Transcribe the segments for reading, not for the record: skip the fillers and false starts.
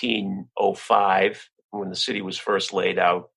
1805, when the city was first laid out.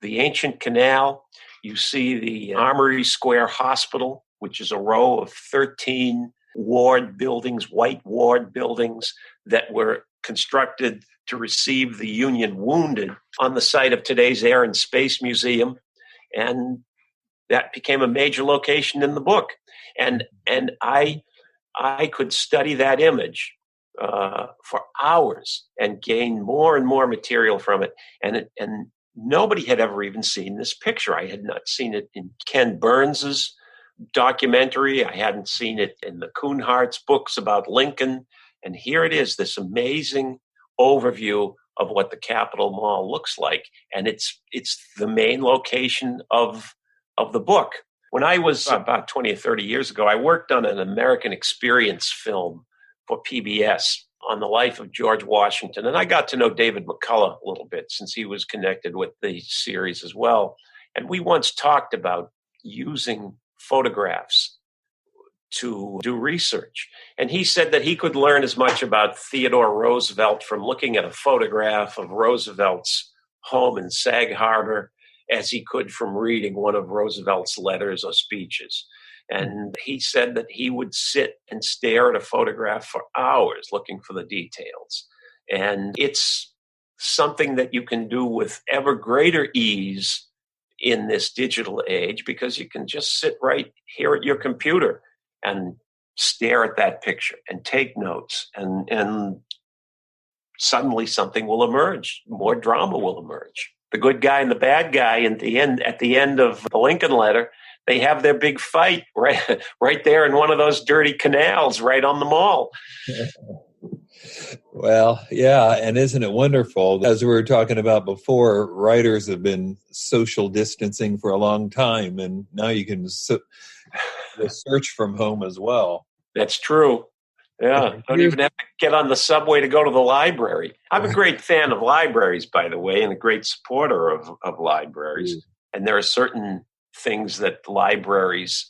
The ancient canal, you see the Armory Square Hospital, which is a row of 13 ward buildings, white ward buildings that were constructed to receive the Union wounded on the site of today's Air and Space Museum. And that became a major location in the book. And I could study that image for hours and gain more and more material from it. And nobody had ever even seen this picture. I had not seen it in Ken Burns's documentary. I hadn't seen it in the Kuhnhardt's books about Lincoln. And here it is, this amazing overview of what the Capitol Mall looks like. And it's the main location of the book. When I was about 20 or 30 years ago, I worked on an American Experience film for PBS on the life of George Washington. And I got to know David McCullough a little bit since he was connected with the series as well. And we once talked about using photographs to do research. And he said that he could learn as much about Theodore Roosevelt from looking at a photograph of Roosevelt's home in Sag Harbor as he could from reading one of Roosevelt's letters or speeches. And he said that he would sit and stare at a photograph for hours looking for the details. And it's something that you can do with ever greater ease in this digital age, because you can just sit right here at your computer and stare at that picture and take notes, and suddenly something will emerge. More drama will emerge. The good guy and the bad guy at the end of the Lincoln letter, they have their big fight right there in one of those dirty canals right on the mall. Well, yeah, and isn't it wonderful? As we were talking about before, writers have been social distancing for a long time, and now you can search from home as well. That's true. Yeah, don't even have to get on the subway to go to the library. I'm a great fan of libraries, by the way, and a great supporter of libraries. And there are certain things that libraries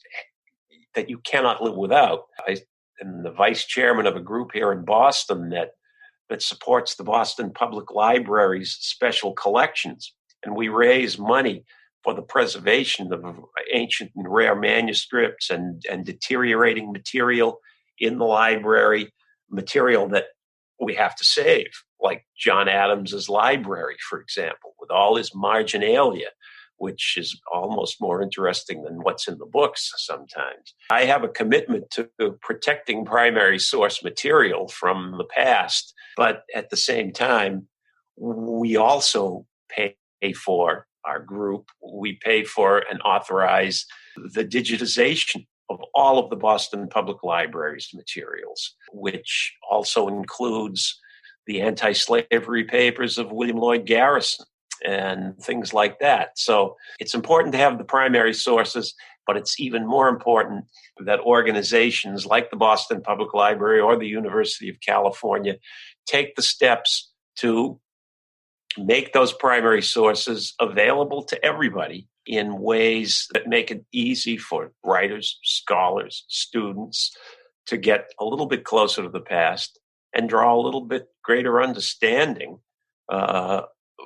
that you cannot live without. I am the vice chairman of a group here in Boston that supports the Boston Public Library's special collections. And we raise money for the preservation of ancient and rare manuscripts and deteriorating material in the library, material that we have to save, like John Adams's library, for example, with all his marginalia, which is almost more interesting than what's in the books sometimes. I have a commitment to protecting primary source material from the past, but at the same time, we also pay for our group. We pay for and authorize the digitization of all of the Boston Public Library's materials, which also includes the anti-slavery papers of William Lloyd Garrison and things like that. So it's important to have the primary sources, but it's even more important that organizations like the Boston Public Library or the University of California take the steps to make those primary sources available to everybody in ways that make it easy for writers, scholars, students to get a little bit closer to the past and draw a little bit greater understanding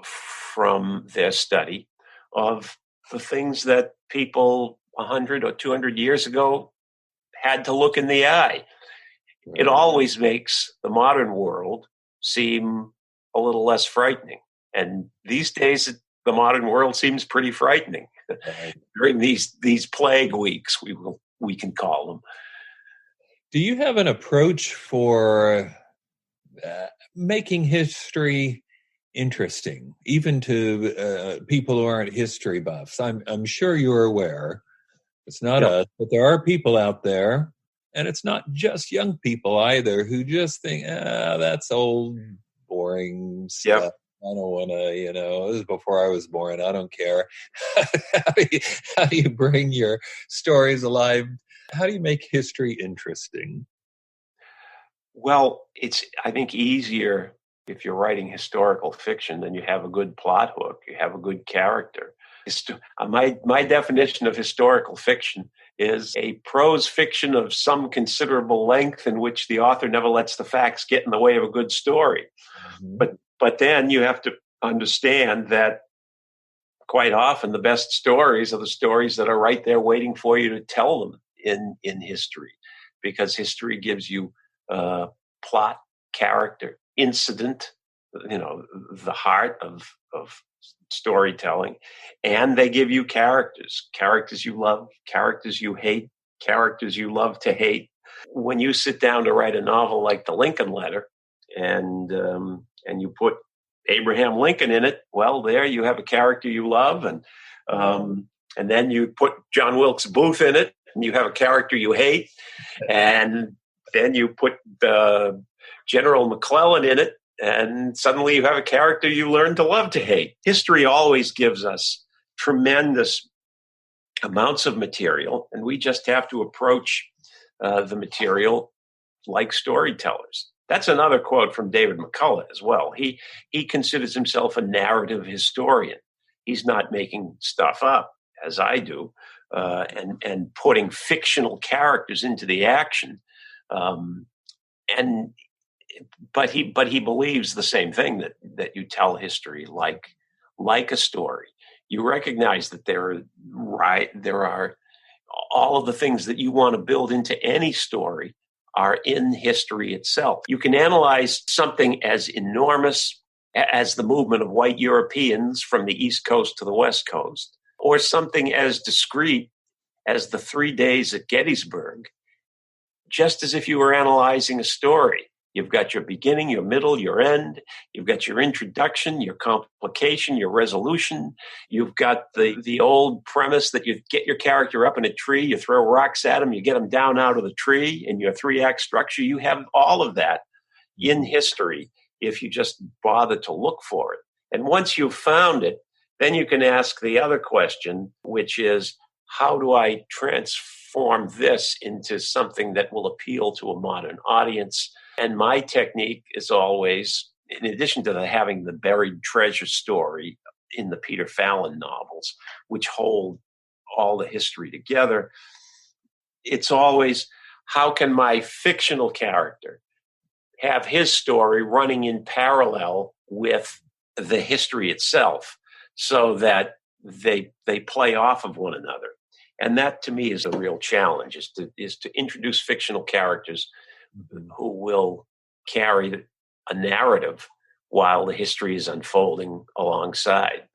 from their study of the things that people 100 or 200 years ago had to look in the eye. It always makes the modern world seem a little less frightening. And these days, the modern world seems pretty frightening during these plague weeks, we can call them. Do you have an approach for making history interesting, even to people who aren't history buffs? I'm sure you're aware. It's not us, but there are people out there, and it's not just young people either, who just think, that's old, boring stuff. Yep. I don't want to, this is before I was born. I don't care. How do you bring your stories alive? How do you make history interesting? Well, it's, I think, easier if you're writing historical fiction, then you have a good plot hook, you have a good character. My definition of historical fiction is a prose fiction of some considerable length in which the author never lets the facts get in the way of a good story. Mm-hmm. But But then you have to understand that quite often the best stories are the stories that are right there waiting for you to tell them in history, because history gives you plot, character, incident, the heart of storytelling, and they give you characters you love, characters you hate, characters you love to hate. When you sit down to write a novel like The Lincoln Letter, and you put Abraham Lincoln in it, well, there you have a character you love, and then you put John Wilkes Booth in it, and you have a character you hate, and then you put General McClellan in it, and suddenly you have a character you learn to love to hate. History always gives us tremendous amounts of material, and we just have to approach the material like storytellers. That's another quote from David McCullough as well. He considers himself a narrative historian. He's not making stuff up, as I do, and putting fictional characters into the action. But he believes the same thing, that you tell history like a story. You recognize that there are all of the things that you want to build into any story are in history itself. You can analyze something as enormous as the movement of white Europeans from the East Coast to the West Coast, or something as discrete as the 3 days at Gettysburg, just as if you were analyzing a story. You've got your beginning, your middle, your end. You've got your introduction, your complication, your resolution. You've got the old premise that you get your character up in a tree, you throw rocks at him, you get him down out of the tree, in your 3-act structure. You have all of that in history if you just bother to look for it. And once you've found it, then you can ask the other question, which is, how do I transform this into something that will appeal to a modern audience? And my technique is always, in addition to having the buried treasure story in the Peter Fallon novels, which hold all the history together, it's always, how can my fictional character have his story running in parallel with the history itself, so that they play off of one another? And that, to me, is a real challenge, is to introduce fictional characters who will carry a narrative while the history is unfolding alongside.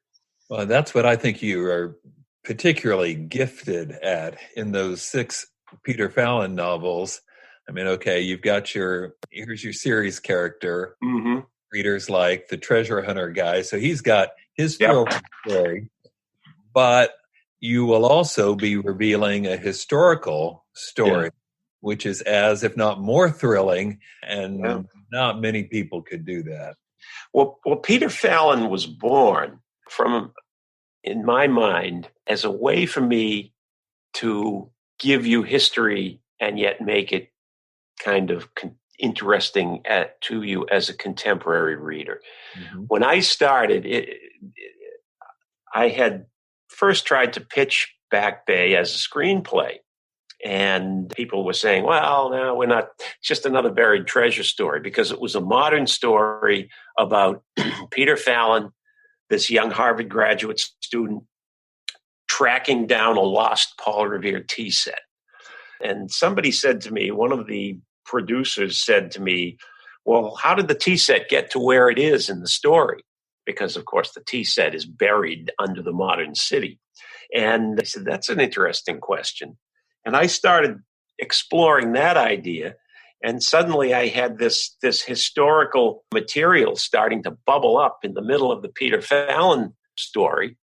Well, that's what I think you are particularly gifted at in those 6 Peter Fallon novels. I mean, okay, you've got here's your series character. Mm-hmm. Readers like the treasure hunter guy. So he's got his story, but you will also be revealing a historical story, which is as, if not more thrilling, and not many people could do that. Well, Peter Fallon was born in my mind, as a way for me to give you history and yet make it kind of interesting to you as a contemporary reader. Mm-hmm. When I started, I had first tried to pitch Back Bay as a screenplay. And people were saying, well, no, we're not, just another buried treasure story, because it was a modern story about Peter Fallon, this young Harvard graduate student, tracking down a lost Paul Revere tea set. And somebody said to me, one of the producers said to me, well, how did the tea set get to where it is in the story? Because, of course, the tea set is buried under the modern city. And I said, that's an interesting question. And I started exploring that idea, and suddenly I had this historical material starting to bubble up in the middle of the Peter Fallon story.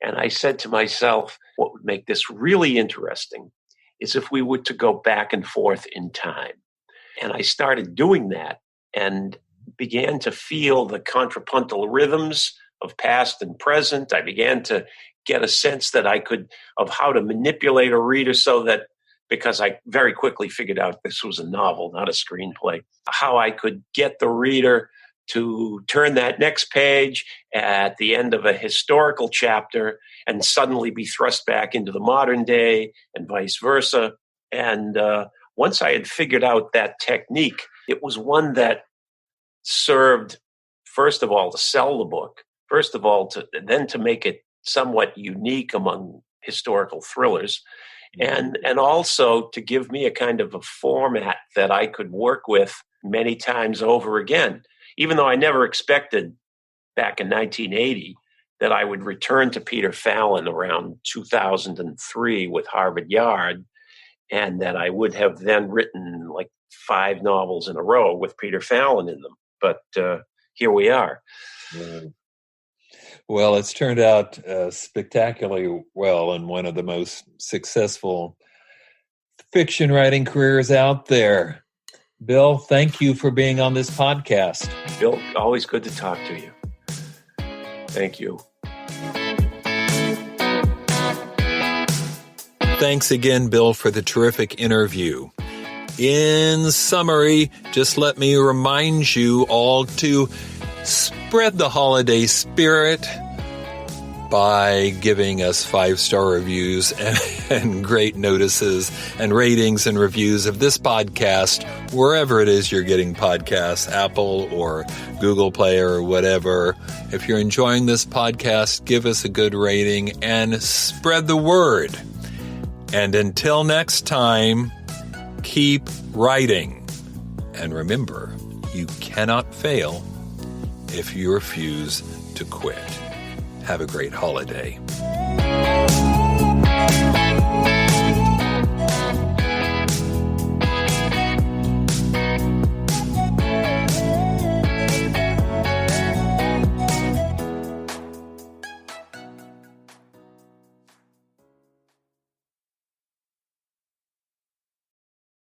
And I said to myself, what would make this really interesting is if we were to go back and forth in time. And I started doing that and began to feel the contrapuntal rhythms of past and present. I began to get a sense of how to manipulate a reader, so that, because I very quickly figured out this was a novel, not a screenplay, how I could get the reader to turn that next page at the end of a historical chapter and suddenly be thrust back into the modern day, and vice versa. And once I had figured out that technique, it was one that served first of all, to sell the book, first of all, to make it somewhat unique among historical thrillers, and also to give me a kind of a format that I could work with many times over again, even though I never expected back in 1980 that I would return to Peter Fallon around 2003 with Harvard Yard, and that I would have then written like 5 novels in a row with Peter Fallon in them. But here we are. Well, it's turned out spectacularly well, and one of the most successful fiction writing careers out there. Bill, thank you for being on this podcast. Bill, always good to talk to you. Thank you. Thanks again, Bill, for the terrific interview. In summary, just let me remind you all to spread the holiday spirit by giving us 5-star reviews and great notices and ratings and reviews of this podcast, wherever it is you're getting podcasts, Apple or Google Play or whatever. If you're enjoying this podcast, give us a good rating and spread the word. And until next time, keep writing. And remember, you cannot fail if you refuse to quit. Have a great holiday.